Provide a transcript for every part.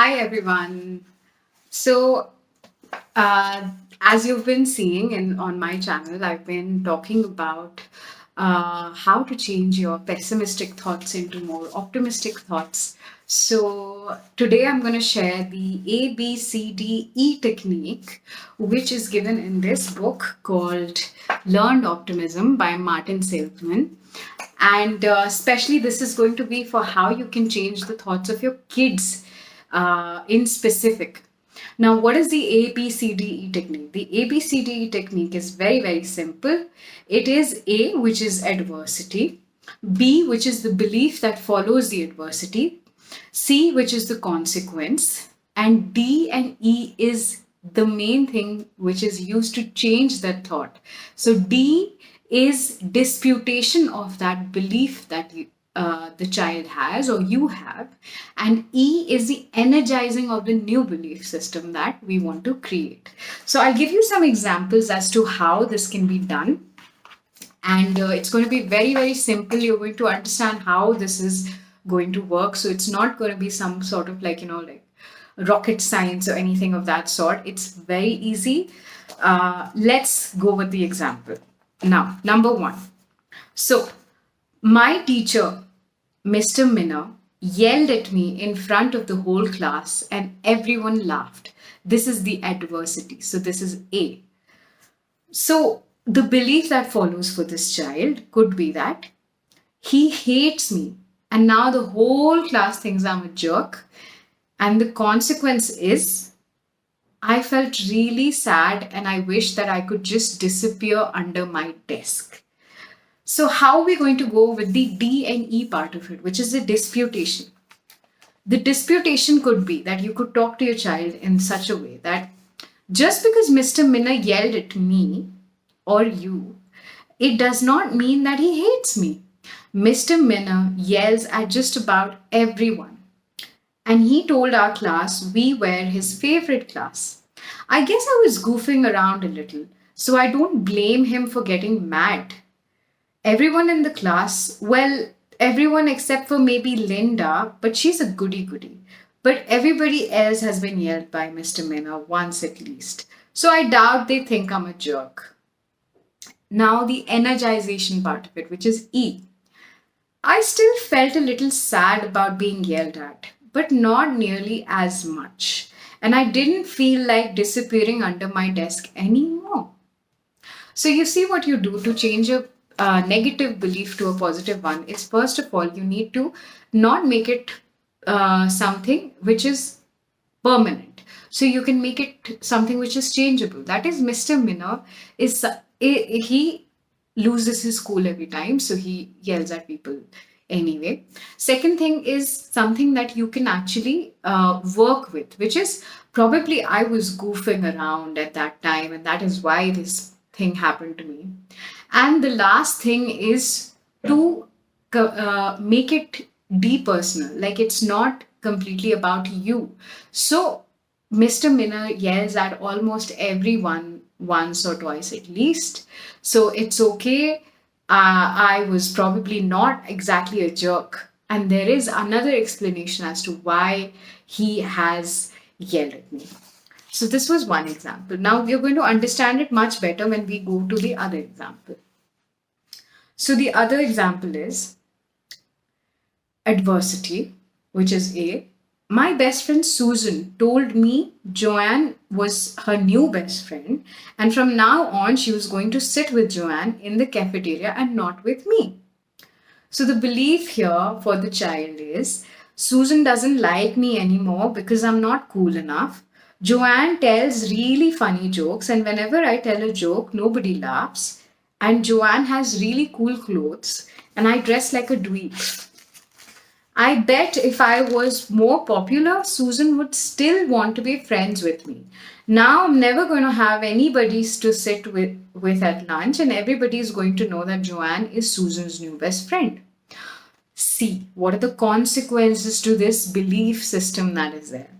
Hi, everyone. So, uh, as you've been seeing on my channel, I've been talking about how to change your pessimistic thoughts into more optimistic thoughts. So, today I'm going to share the ABCDE technique, which is given in this book called Learned Optimism by Martin Seligman. And especially, this is going to be for how you can change the thoughts of your kids in specific. Now, what is the ABCDE technique? The ABCDE technique is very, very simple. It is A, which is adversity, B, which is the belief that follows the adversity, C, which is the consequence, and D and E is the main thing which is used to change that thought. So, D is disputation of that belief that the child has or you have, and E is the energizing of the new belief system that we want to create. So I'll give you some examples as to how this can be done, and it's going to be very, very simple. You're going to understand how this is going to work, so it's not going to be some sort of like rocket science or anything of that sort. It's very easy. Let's go with the example. Now, number one. So, my teacher, Mr. Minna, yelled at me in front of the whole class and everyone laughed. This is the adversity. So, this is A. So, the belief that follows for this child could be that he hates me and now the whole class thinks I'm a jerk. And the consequence is I felt really sad and I wish that I could just disappear under my desk. So how are we going to go with the D and E part of it, which is the disputation? The disputation could be that you could talk to your child in such a way that just because Mr. Minna yelled at me or you, it does not mean that he hates me. Mr. Minna yells at just about everyone. And he told our class we were his favorite class. I guess I was goofing around a little, so I don't blame him for getting mad. Everyone in the class, well, everyone except for maybe Linda, but she's a goody goody. But everybody else has been yelled by Mr. Minna once at least. So I doubt they think I'm a jerk. Now, the energization part of it, which is E. I still felt a little sad about being yelled at, but not nearly as much. And I didn't feel like disappearing under my desk anymore. So you see what you do to change a negative belief to a positive one is, first of all, you need to not make it something which is permanent. So you can make it something which is changeable. That is, Mr. Minna is he loses his cool every time, so he yells at people anyway. Second thing is something that you can actually work with, which is probably I was goofing around at that time, and that is why this thing happened to me. And the last thing is to make it depersonal, like it's not completely about you. So Mr. Minna yells at almost everyone once or twice at least. So it's okay. I was probably not exactly a jerk. And there is another explanation as to why he has yelled at me. So this was one example. Now we are going to understand it much better when we go to the other example. So the other example is adversity, which is A. My best friend Susan told me Joanne was her new best friend, and from now on she was going to sit with Joanne in the cafeteria and not with me. So the belief here for the child is Susan doesn't like me anymore because I'm not cool enough. Joanne tells really funny jokes, and whenever I tell a joke, nobody laughs. And Joanne has really cool clothes, and I dress like a dweeb. I bet if I was more popular, Susan would still want to be friends with me. Now I'm never going to have anybody to sit with at lunch, and everybody is going to know that Joanne is Susan's new best friend. See, what are the consequences to this belief system that is there?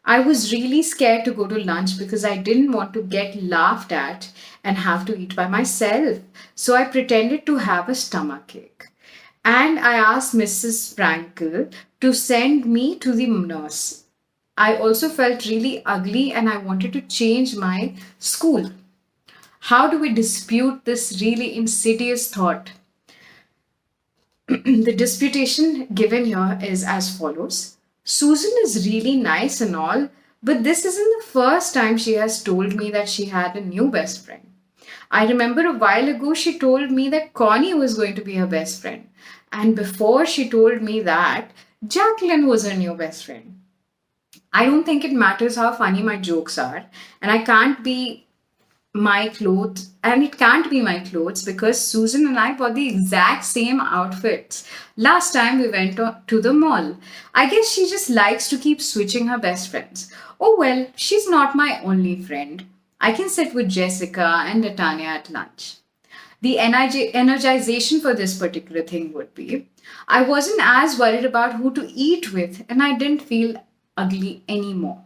I was really scared to go to lunch because I didn't want to get laughed at and have to eat by myself. So I pretended to have a stomachache. And I asked Mrs. Frankel to send me to the nurse. I also felt really ugly and I wanted to change my school. How do we dispute this really insidious thought? The disputation given here is as follows. Susan is really nice and all, but this isn't the first time she has told me that she had a new best friend. I remember a while ago she told me that Connie was going to be her best friend. And before she told me that, Jacqueline was her new best friend. I don't think it matters how funny my jokes are, and I can't be my clothes, and it can't be my clothes because Susan and I bought the exact same outfits last time we went to the mall. I guess she just likes to keep switching her best friends. Oh well, she's not my only friend. I can sit with Jessica and Natanya at lunch. The energization for this particular thing would be I wasn't as worried about who to eat with, and I didn't feel ugly anymore.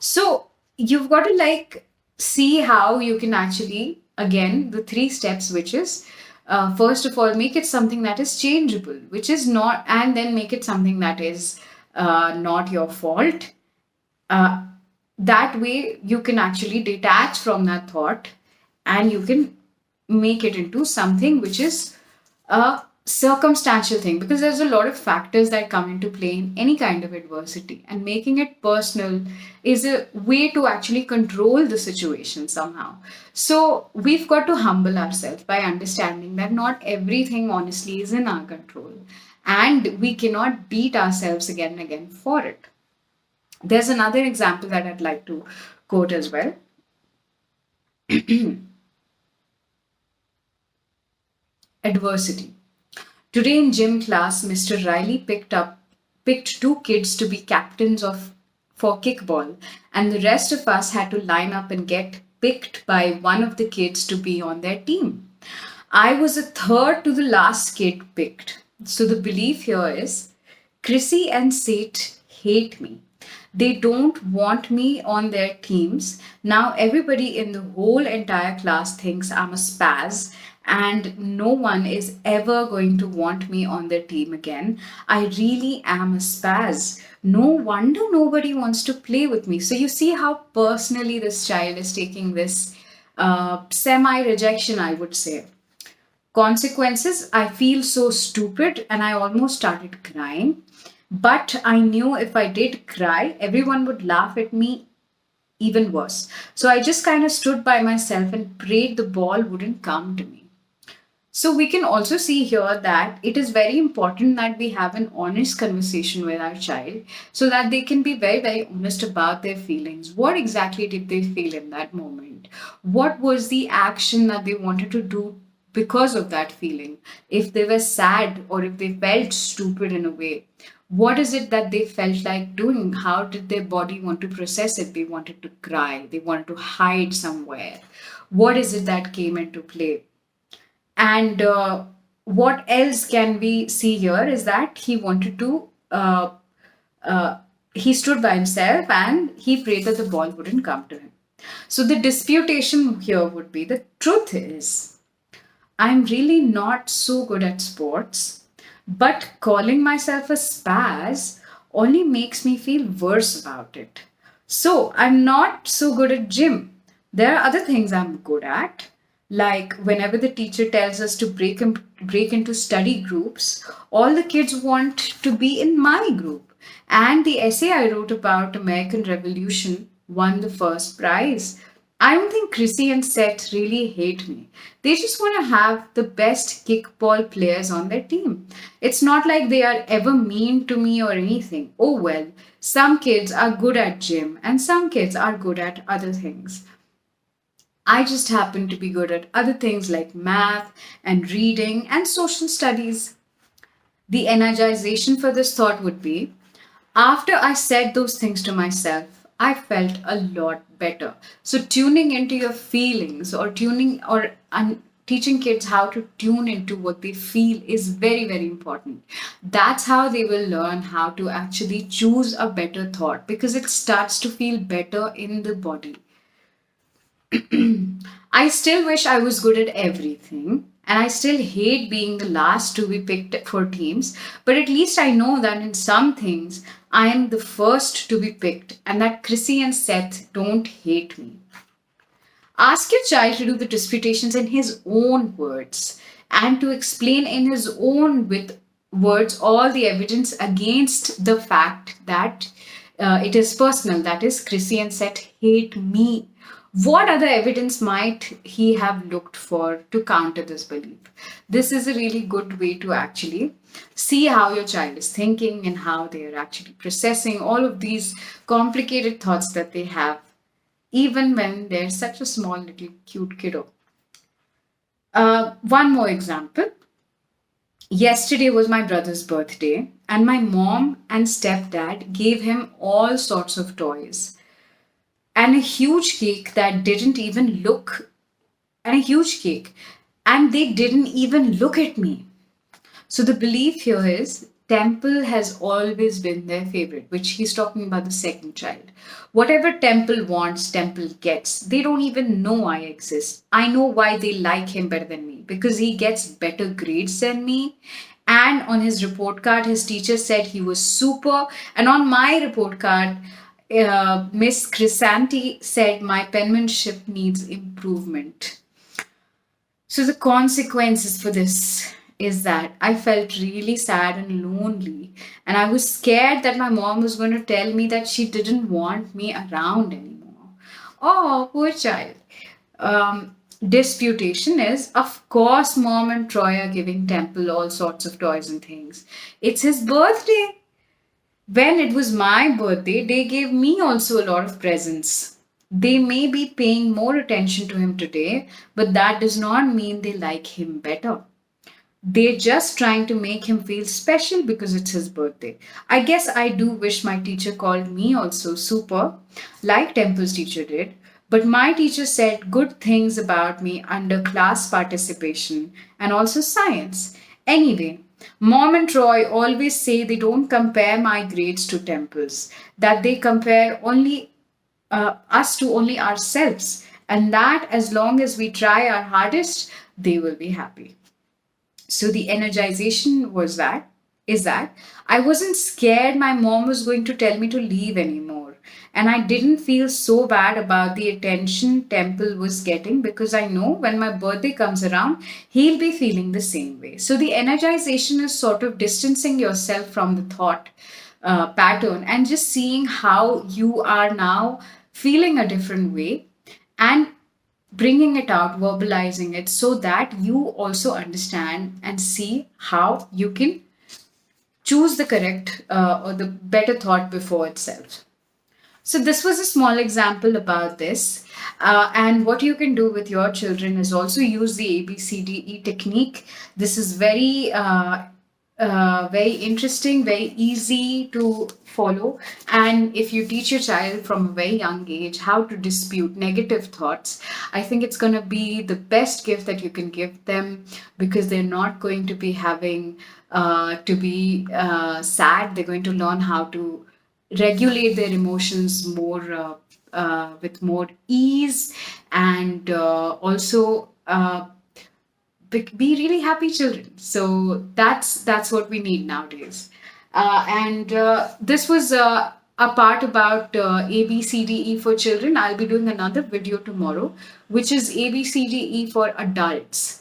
So you've got to like see how you can actually, again, the three steps, which is first of all, make it something that is changeable, which is not, and then make it something that is not your fault. Uh, that way, you can actually detach from that thought and you can make it into something which is a circumstantial thing, because there's a lot of factors that come into play in any kind of adversity, and making it personal is a way to actually control the situation somehow. So we've got to humble ourselves by understanding that not everything honestly is in our control, and we cannot beat ourselves again and again for it. There's another example that I'd like to quote as well. Adversity. Today in gym class, Mr. Riley picked two kids to be captains of for kickball, and the rest of us had to line up and get picked by one of the kids to be on their team. I was a third to the last kid picked. So the belief here is Chrissy and Sate hate me. They don't want me on their teams. Now everybody in the whole entire class thinks I'm a spaz, and no one is ever going to want me on their team again. I really am a spaz. No wonder nobody wants to play with me. So you see how personally this child is taking this semi-rejection, I would say. Consequences, I feel so stupid and I almost started crying. But I knew if I did cry, everyone would laugh at me even worse. So I just kind of stood by myself and prayed the ball wouldn't come to me. So we can also see here that it is very important that we have an honest conversation with our child so that they can be very, very honest about their feelings. What exactly did they feel in that moment? What was the action that they wanted to do because of that feeling? If they were sad or if they felt stupid in a way, what is it that they felt like doing? How did their body want to process it? They wanted to cry, they wanted to hide somewhere. What is it that came into play? And what else can we see here is that he wanted to, he stood by himself and he prayed that the ball wouldn't come to him. So the disputation here would be the truth is, I'm really not so good at sports, but calling myself a spaz only makes me feel worse about it. So I'm not so good at gym. There are other things I'm good at. Like whenever the teacher tells us to break into study groups, all the kids want to be in my group. And the essay I wrote about American Revolution won the first prize. I don't think Chrissy and Seth really hate me. They just want to have the best kickball players on their team. It's not like they are ever mean to me or anything. Oh well, some kids are good at gym and some kids are good at other things. I just happen to be good at other things like math and reading and social studies. The energization for this thought would be after I said those things to myself, I felt a lot better. So, tuning into your feelings or teaching kids how to tune into what they feel is very, very important. That's how they will learn how to actually choose a better thought because it starts to feel better in the body. I still wish I was good at everything, and I still hate being the last to be picked for teams, but at least I know that in some things I am the first to be picked and that Chrissy and Seth don't hate me. Ask your child to do the disputations in his own words and to explain in his own with words all the evidence against the fact that it is personal. That is, Chrissy and Seth hate me. What other evidence might he have looked for to counter this belief? This is a really good way to actually see how your child is thinking and how they are actually processing all of these complicated thoughts that they have even when they're such a small little cute kiddo. One more example. Yesterday was my brother's birthday, and my mom and stepdad gave him all sorts of toys and a huge cake that didn't even look, and a huge cake, and they didn't even look at me. So the belief here is Temple has always been their favorite, which he's talking about the second child. Whatever Temple wants, Temple gets. They don't even know I exist. I know why they like him better than me, because he gets better grades than me. And on his report card, his teacher said he was super. And on my report card, Miss Chrysanthi said my penmanship needs improvement. So the consequences for this is that I felt really sad and lonely, and I was scared that my mom was going to tell me that she didn't want me around anymore. Oh, poor child. Disputation is, of course, mom and Troy are giving Temple all sorts of toys and things. It's his birthday. When it was my birthday, they gave me also a lot of presents. They may be paying more attention to him today, but that does not mean they like him better. They're just trying to make him feel special because it's his birthday. I guess I do wish my teacher called me also super, like Temple's teacher did. But my teacher said good things about me under class participation and also science. Anyway, Mom and Troy always say they don't compare my grades to Temple's, that they compare only us to only ourselves, and that as long as we try our hardest, they will be happy. So the energization is that I wasn't scared my mom was going to tell me to leave anymore. And I didn't feel so bad about the attention Temple was getting because I know when my birthday comes around, he'll be feeling the same way. So the energization is sort of distancing yourself from the thought pattern and just seeing how you are now feeling a different way and bringing it out, verbalizing it so that you also understand and see how you can choose the correct or the better thought before itself. So this was a small example about this. And what you can do with your children is also use the ABCDE technique. This is very interesting, very easy to follow. And if you teach your child from a very young age how to dispute negative thoughts, I think it's going to be the best gift that you can give them because they're not going to be having to be sad. They're going to learn how to regulate their emotions more with more ease and also be really happy children. So that's what we need nowadays. And this was a part about ABCDE for children. I'll be doing another video tomorrow, which is ABCDE for adults.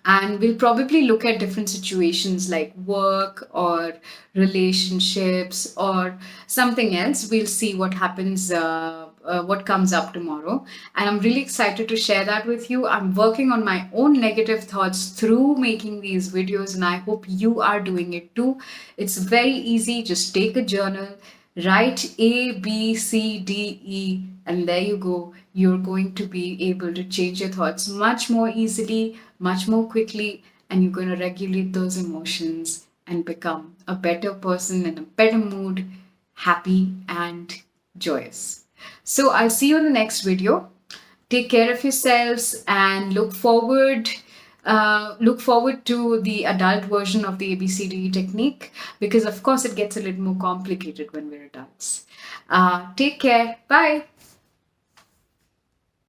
And we'll probably look at different situations like work or relationships or something else. We'll see what happens, what comes up tomorrow. And I'm really excited to share that with you. I'm working on my own negative thoughts through making these videos, and I hope you are doing it too. It's very easy. Just take a journal, write A, B, C, D, E, and there you go. You're going to be able to change your thoughts much more easily, much more quickly, and you're going to regulate those emotions and become a better person in a better mood, happy and joyous. So I'll see you in the next video. Take care of yourselves and look forward to the adult version of the ABCDE technique because of course it gets a little more complicated when we're adults. Take care. Bye.